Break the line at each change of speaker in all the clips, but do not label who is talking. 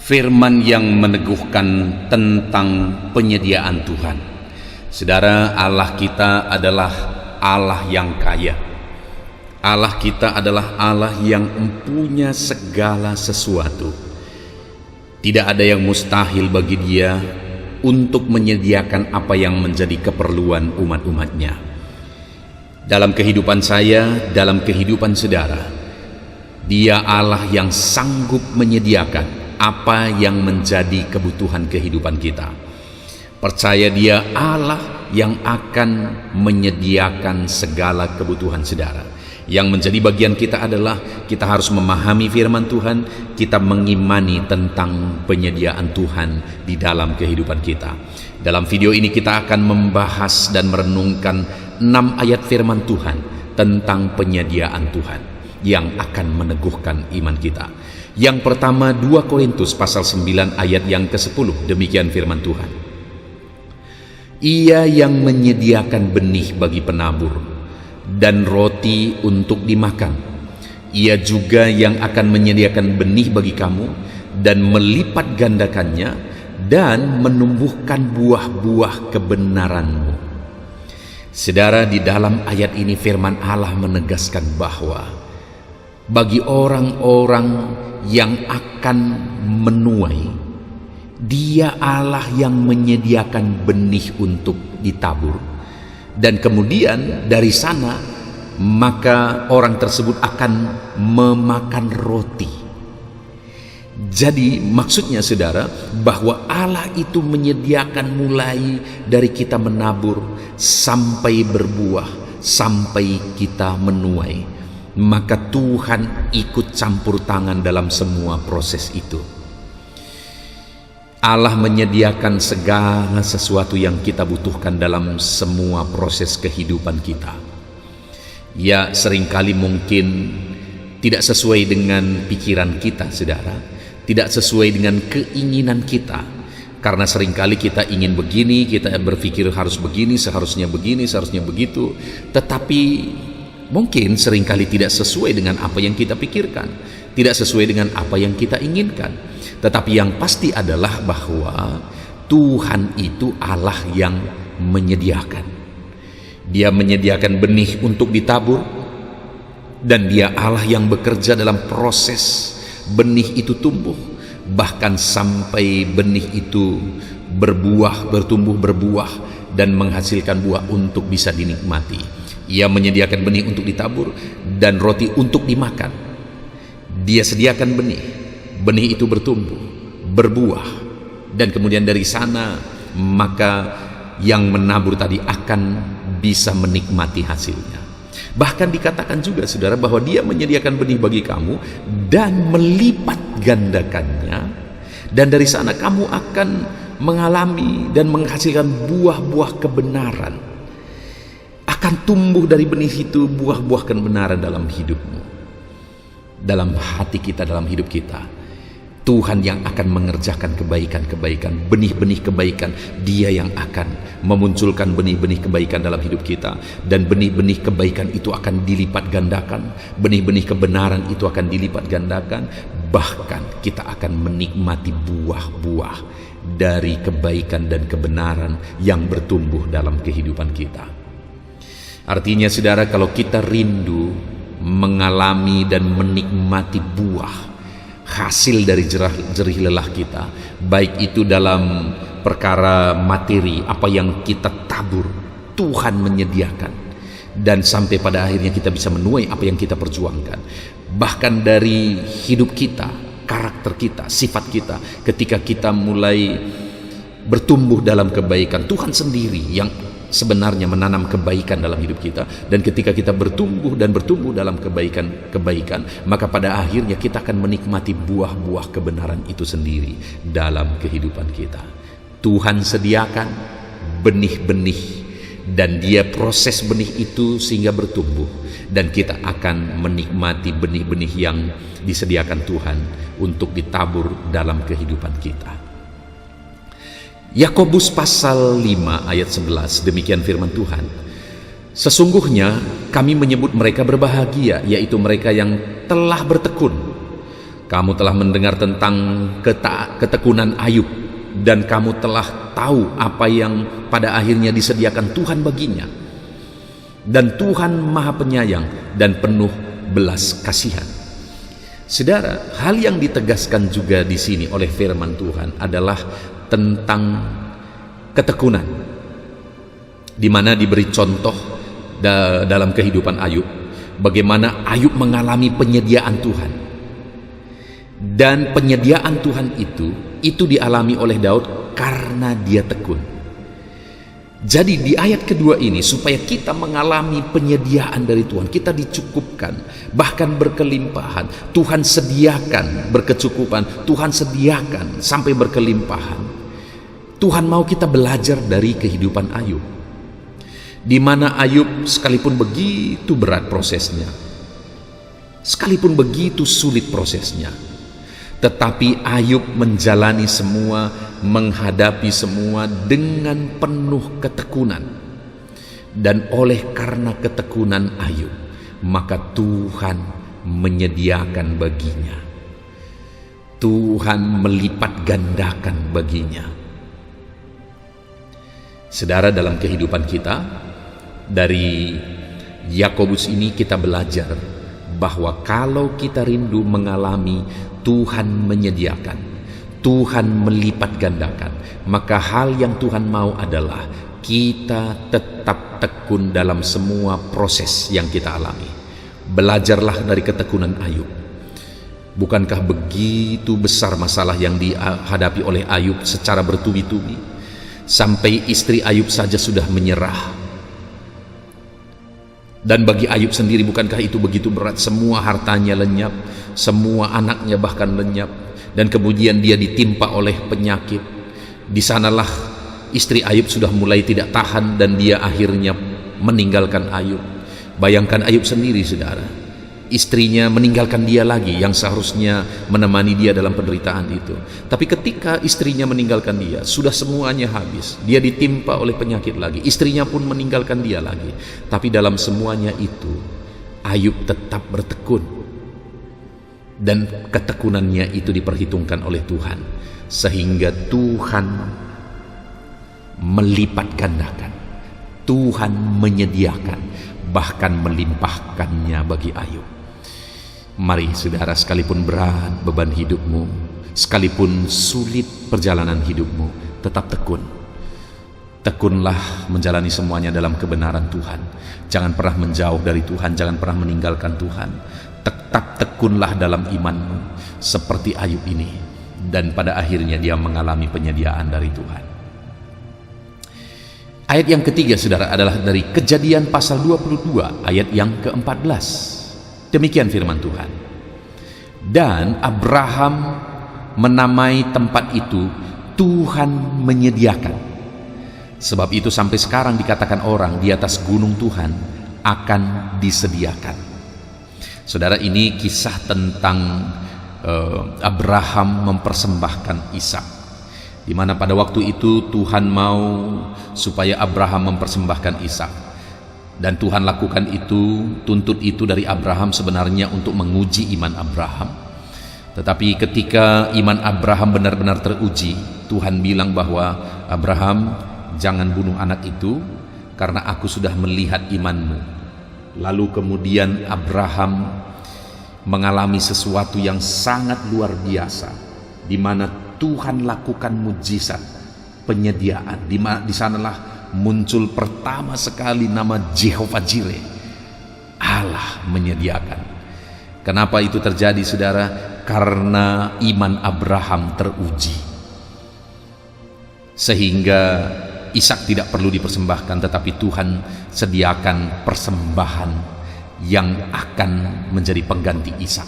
Firman yang meneguhkan tentang penyediaan Tuhan. Saudara, Allah kita adalah Allah yang kaya. Allah kita adalah Allah yang mempunyai segala sesuatu. Tidak ada yang mustahil bagi Dia untuk menyediakan apa yang menjadi keperluan umat-umatnya. Dalam kehidupan saya, dalam kehidupan saudara, Dia Allah yang sanggup menyediakan apa yang menjadi kebutuhan kehidupan kita. Percaya Dia Allah yang akan menyediakan segala kebutuhan saudara. Yang menjadi bagian kita adalah kita harus memahami firman Tuhan, kita mengimani tentang penyediaan Tuhan di dalam kehidupan kita. Dalam video ini kita akan membahas dan merenungkan 6 ayat firman Tuhan tentang penyediaan Tuhan yang akan meneguhkan iman kita. Yang pertama, 2 Korintus pasal 9 ayat yang ke-10, demikian firman Tuhan. Ia yang menyediakan benih bagi penabur dan roti untuk dimakan. Ia juga yang akan menyediakan benih bagi kamu dan melipat gandakannya dan menumbuhkan buah-buah kebenaranmu. Saudara, di dalam ayat ini firman Allah menegaskan bahwa bagi orang-orang yang akan menuai, Dia Allah yang menyediakan benih untuk ditabur, dan kemudian dari sana maka orang tersebut akan memakan roti. Jadi maksudnya saudara, bahwa Allah itu menyediakan mulai dari kita menabur sampai berbuah, sampai kita menuai. Maka Tuhan ikut campur tangan dalam semua proses itu. Allah menyediakan segala sesuatu yang kita butuhkan dalam semua proses kehidupan kita. Ya, seringkali mungkin tidak sesuai dengan pikiran kita, saudara, tidak sesuai dengan keinginan kita. Karena seringkali kita ingin begini, kita berpikir harus begini, seharusnya begitu, tetapi mungkin seringkali tidak sesuai dengan apa yang kita pikirkan, tidak sesuai dengan apa yang kita inginkan. Tetapi yang pasti adalah bahwa Tuhan itu Allah yang menyediakan. Dia menyediakan benih untuk ditabur, dan Dia Allah yang bekerja dalam proses benih itu tumbuh, bahkan sampai benih itu berbuah, bertumbuh berbuah dan menghasilkan buah untuk bisa dinikmati. Ia menyediakan benih untuk ditabur dan roti untuk dimakan. Dia sediakan benih itu bertumbuh, berbuah, dan kemudian dari sana maka yang menabur tadi akan bisa menikmati hasilnya. Bahkan dikatakan juga saudara bahwa Dia menyediakan benih bagi kamu dan melipat gandakannya, dan dari sana kamu akan mengalami dan menghasilkan buah-buah kebenaran. Akan tumbuh dari benih itu buah-buah kebenaran dalam hidupmu, dalam hati kita, dalam hidup kita. Tuhan yang akan mengerjakan kebaikan-kebaikan, benih-benih kebaikan. Dia yang akan memunculkan benih-benih kebaikan dalam hidup kita, dan benih-benih kebaikan itu akan dilipat gandakan, benih-benih kebenaran itu akan dilipat gandakan. Bahkan kita akan menikmati buah-buah dari kebaikan dan kebenaran yang bertumbuh dalam kehidupan kita. Artinya saudara, kalau kita rindu mengalami dan menikmati buah hasil dari jerih lelah kita, baik itu dalam perkara materi, apa yang kita tabur, Tuhan menyediakan, dan sampai pada akhirnya kita bisa menuai apa yang kita perjuangkan. Bahkan dari hidup kita, karakter kita, sifat kita, ketika kita mulai bertumbuh dalam kebaikan, Tuhan sendiri yang sebenarnya menanam kebaikan dalam hidup kita. Dan ketika kita bertumbuh dan bertumbuh dalam kebaikan, maka pada akhirnya kita akan menikmati buah-buah kebenaran itu sendiri dalam kehidupan kita. Tuhan sediakan benih-benih, dan Dia proses benih itu sehingga bertumbuh, dan kita akan menikmati benih-benih yang disediakan Tuhan untuk ditabur dalam kehidupan kita. Yakobus pasal 5 ayat 11, demikian firman Tuhan. Sesungguhnya kami menyebut mereka berbahagia, yaitu mereka yang telah bertekun. Kamu telah mendengar tentang ketekunan Ayub, dan kamu telah tahu apa yang pada akhirnya disediakan Tuhan baginya. Dan Tuhan Maha Penyayang dan penuh belas kasihan. Saudara, hal yang ditegaskan juga di sini oleh firman Tuhan adalah tentang ketekunan, di mana diberi contoh dalam kehidupan Ayub, bagaimana Ayub mengalami penyediaan Tuhan. Dan penyediaan Tuhan itu dialami oleh Daud karena dia tekun. Jadi di ayat kedua ini, supaya kita mengalami penyediaan dari Tuhan, kita dicukupkan, bahkan berkelimpahan. Tuhan sediakan berkecukupan, Tuhan sediakan sampai berkelimpahan. Tuhan mau kita belajar dari kehidupan Ayub, di mana Ayub sekalipun begitu berat prosesnya, sekalipun begitu sulit prosesnya, tetapi Ayub menjalani semua, menghadapi semua dengan penuh ketekunan. Dan oleh karena ketekunan Ayub, maka Tuhan menyediakan baginya. Tuhan melipat gandakan baginya. Saudara, dalam kehidupan kita, dari Yakobus ini kita belajar bahwa kalau kita rindu mengalami Tuhan menyediakan, Tuhan melipat gandakan, maka hal yang Tuhan mau adalah kita tetap tekun dalam semua proses yang kita alami. Belajarlah dari ketekunan Ayub. Bukankah begitu besar masalah yang dihadapi oleh Ayub secara bertubi-tubi, sampai istri Ayub saja sudah menyerah. Dan bagi Ayub sendiri, bukankah itu begitu berat? Semua hartanya lenyap, semua anaknya bahkan lenyap, dan kemudian dia ditimpa oleh penyakit. Di sanalah istri Ayub sudah mulai tidak tahan, dan dia akhirnya meninggalkan Ayub. Bayangkan Ayub sendiri, saudara, istrinya meninggalkan dia lagi yang seharusnya menemani dia dalam penderitaan itu. Tapi ketika istrinya meninggalkan dia, sudah semuanya habis. Dia ditimpa oleh penyakit lagi, istrinya pun meninggalkan dia lagi. Tapi dalam semuanya itu, Ayub tetap bertekun. Dan ketekunannya itu diperhitungkan oleh Tuhan, sehingga Tuhan melipat gandakan, Tuhan menyediakan, bahkan melimpahkannya bagi Ayub. Mari saudara, sekalipun berat beban hidupmu, sekalipun sulit perjalanan hidupmu, tetap tekun. Tekunlah menjalani semuanya dalam kebenaran Tuhan. Jangan pernah menjauh dari Tuhan, jangan pernah meninggalkan Tuhan. Tetap tekunlah dalam imanmu seperti Ayub ini, dan pada akhirnya dia mengalami penyediaan dari Tuhan. Ayat yang ketiga, saudara, adalah dari Kejadian pasal 22 ayat yang ke-14. Demikian firman Tuhan. Dan Abraham menamai tempat itu Tuhan menyediakan. Sebab itu sampai sekarang dikatakan orang, di atas gunung Tuhan akan disediakan. Saudara, ini kisah tentang Abraham mempersembahkan Ishak, di mana pada waktu itu Tuhan mau supaya Abraham mempersembahkan Ishak. Dan Tuhan lakukan itu, tuntut itu dari Abraham sebenarnya untuk menguji iman Abraham. Tetapi ketika iman Abraham benar-benar teruji, Tuhan bilang bahwa Abraham, jangan bunuh anak itu, karena aku sudah melihat imanmu. Lalu kemudian Abraham mengalami sesuatu yang sangat luar biasa, di mana Tuhan lakukan mujizat penyediaan. Di sanalah muncul pertama sekali nama Jehovah Jireh, Allah menyediakan. Kenapa itu terjadi, saudara? Karena iman Abraham teruji, sehingga Ishak tidak perlu dipersembahkan, tetapi Tuhan sediakan persembahan yang akan menjadi pengganti Ishak.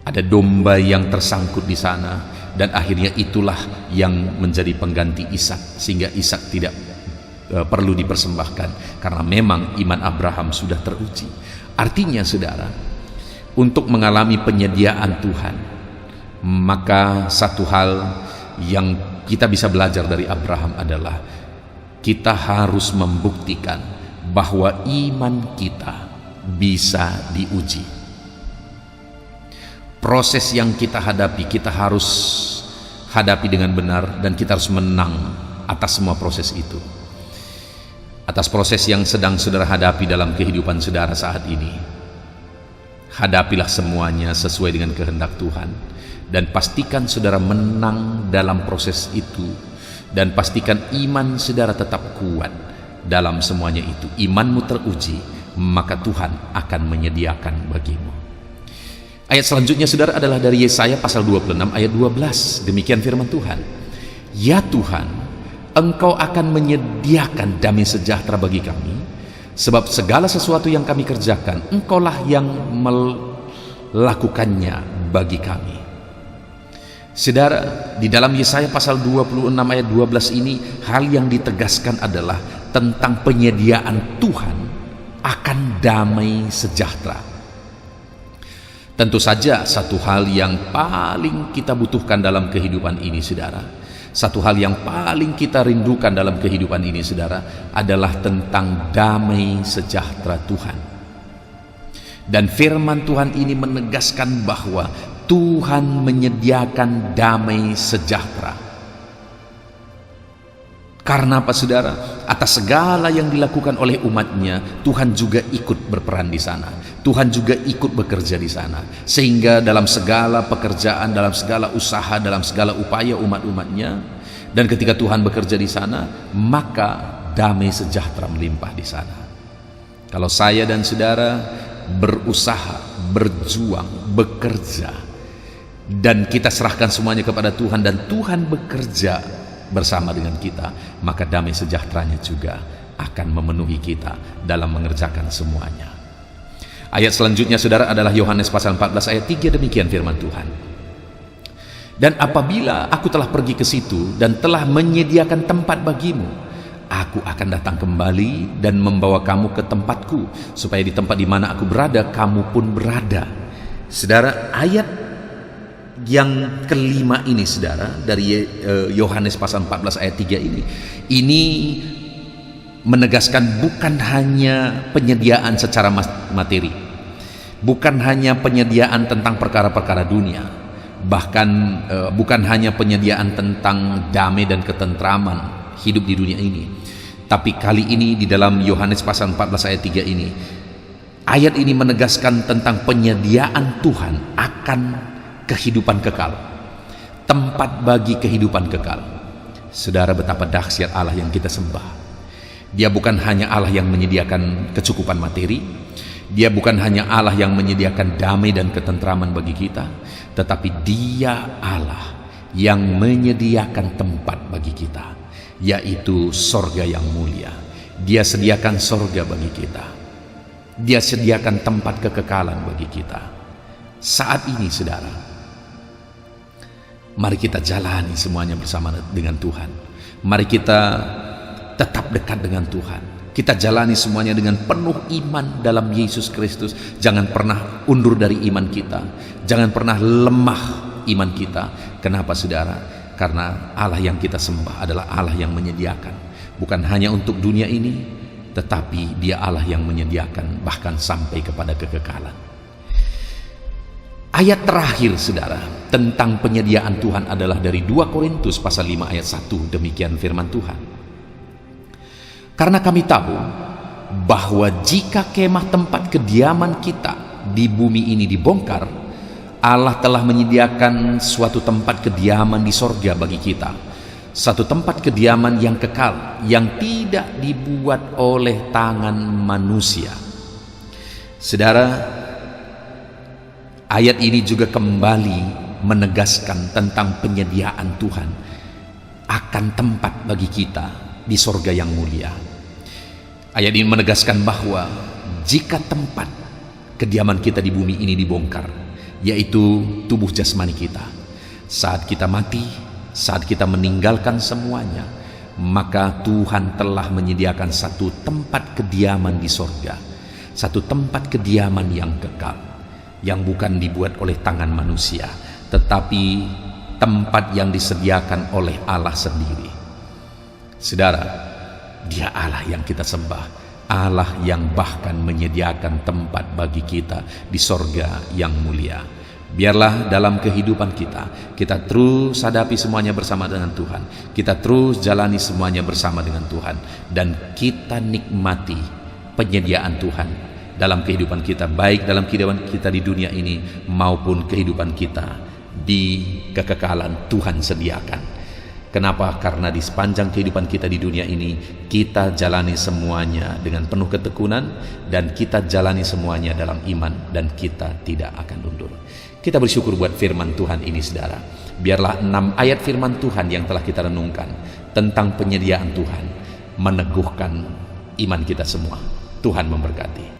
Ada domba yang tersangkut di sana, dan akhirnya itulah yang menjadi pengganti Ishak, sehingga Ishak tidak perlu dipersembahkan, karena memang iman Abraham sudah teruji. Artinya, saudara, untuk mengalami penyediaan Tuhan, maka satu hal yang kita bisa belajar dari Abraham adalah kita harus membuktikan bahwa iman kita bisa diuji. Proses yang kita hadapi, kita harus hadapi dengan benar, dan kita harus menang atas semua proses itu. Atas proses yang sedang saudara hadapi dalam kehidupan saudara saat ini, hadapilah semuanya sesuai dengan kehendak Tuhan, dan pastikan saudara menang dalam proses itu, dan pastikan iman saudara tetap kuat dalam semuanya itu. Imanmu teruji, maka Tuhan akan menyediakan bagimu. Ayat selanjutnya saudara adalah dari Yesaya pasal 26 ayat 12. Demikian firman Tuhan. Ya Tuhan, Engkau akan menyediakan damai sejahtera bagi kami, sebab segala sesuatu yang kami kerjakan, Engkaulah yang melakukannya bagi kami. Saudara, di dalam Yesaya pasal 26 ayat 12 ini, hal yang ditegaskan adalah tentang penyediaan Tuhan akan damai sejahtera. Tentu saja satu hal yang paling kita butuhkan dalam kehidupan ini saudara, satu hal yang paling kita rindukan dalam kehidupan ini saudara, adalah tentang damai sejahtera Tuhan. Dan firman Tuhan ini menegaskan bahwa Tuhan menyediakan damai sejahtera. Karena apa saudara? Atas segala yang dilakukan oleh umatnya, Tuhan juga ikut berperan di sana. Tuhan juga ikut bekerja di sana. Sehingga dalam segala pekerjaan, dalam segala usaha, dalam segala upaya umat-umatnya, dan ketika Tuhan bekerja di sana, maka damai sejahtera melimpah di sana. Kalau saya dan saudara berusaha, berjuang, bekerja, dan kita serahkan semuanya kepada Tuhan, dan Tuhan bekerja bersama dengan kita, maka damai sejahteranya juga akan memenuhi kita dalam mengerjakan semuanya. Ayat selanjutnya saudara adalah Yohanes pasal 14 ayat 3. Demikian firman Tuhan. Dan apabila aku telah pergi ke situ dan telah menyediakan tempat bagimu, aku akan datang kembali dan membawa kamu ke tempatku, supaya di tempat di mana aku berada, kamu pun berada. Saudara, ayat yang kelima ini saudara, dari Yohanes pasal 14 ayat 3 ini menegaskan bukan hanya penyediaan secara materi, bukan hanya penyediaan tentang perkara-perkara dunia, bahkan bukan hanya penyediaan tentang damai dan ketentraman hidup di dunia ini. Tapi kali ini di dalam Yohanes pasal 14 ayat 3 ini, ayat ini menegaskan tentang penyediaan Tuhan akan kehidupan kekal, tempat bagi kehidupan kekal. Saudara, betapa dahsyat Allah yang kita sembah. Dia bukan hanya Allah yang menyediakan kecukupan materi, Dia bukan hanya Allah yang menyediakan damai dan ketentraman bagi kita, tetapi Dia Allah yang menyediakan tempat bagi kita, yaitu sorga yang mulia. Dia sediakan sorga bagi kita, Dia sediakan tempat kekekalan bagi kita. Saat ini saudara, mari kita jalani semuanya bersama dengan Tuhan. Mari kita tetap dekat dengan Tuhan. Kita jalani semuanya dengan penuh iman dalam Yesus Kristus. Jangan pernah undur dari iman kita. Jangan pernah lemah iman kita. Kenapa saudara? Karena Allah yang kita sembah adalah Allah yang menyediakan. Bukan hanya untuk dunia ini, tetapi Dia Allah yang menyediakan bahkan sampai kepada kekekalan. Ayat terakhir saudara tentang penyediaan Tuhan adalah dari 2 Korintus pasal 5 ayat 1. Demikian firman Tuhan. Karena kami tahu bahwa jika kemah tempat kediaman kita di bumi ini dibongkar, Allah telah menyediakan suatu tempat kediaman di sorga bagi kita, satu tempat kediaman yang kekal, yang tidak dibuat oleh tangan manusia. Saudara, ayat ini juga kembali menegaskan tentang penyediaan Tuhan akan tempat bagi kita di sorga yang mulia. Ayat ini menegaskan bahwa jika tempat kediaman kita di bumi ini dibongkar, yaitu tubuh jasmani kita, saat kita mati, saat kita meninggalkan semuanya, maka Tuhan telah menyediakan satu tempat kediaman di sorga, satu tempat kediaman yang kekal, yang bukan dibuat oleh tangan manusia, tetapi tempat yang disediakan oleh Allah sendiri. Saudara, Dia Allah yang kita sembah, Allah yang bahkan menyediakan tempat bagi kita di sorga yang mulia. Biarlah dalam kehidupan kita terus hadapi semuanya bersama dengan Tuhan. Kita terus jalani semuanya bersama dengan Tuhan. Dan kita nikmati penyediaan Tuhan dalam kehidupan kita, baik dalam kehidupan kita di dunia ini maupun kehidupan kita di kekekalan Tuhan sediakan. Kenapa? Karena di sepanjang kehidupan kita di dunia ini, kita jalani semuanya dengan penuh ketekunan, dan kita jalani semuanya dalam iman, dan kita tidak akan mundur. Kita bersyukur buat firman Tuhan ini, saudara. Biarlah 6 ayat firman Tuhan yang telah kita renungkan tentang penyediaan Tuhan meneguhkan iman kita semua. Tuhan memberkati.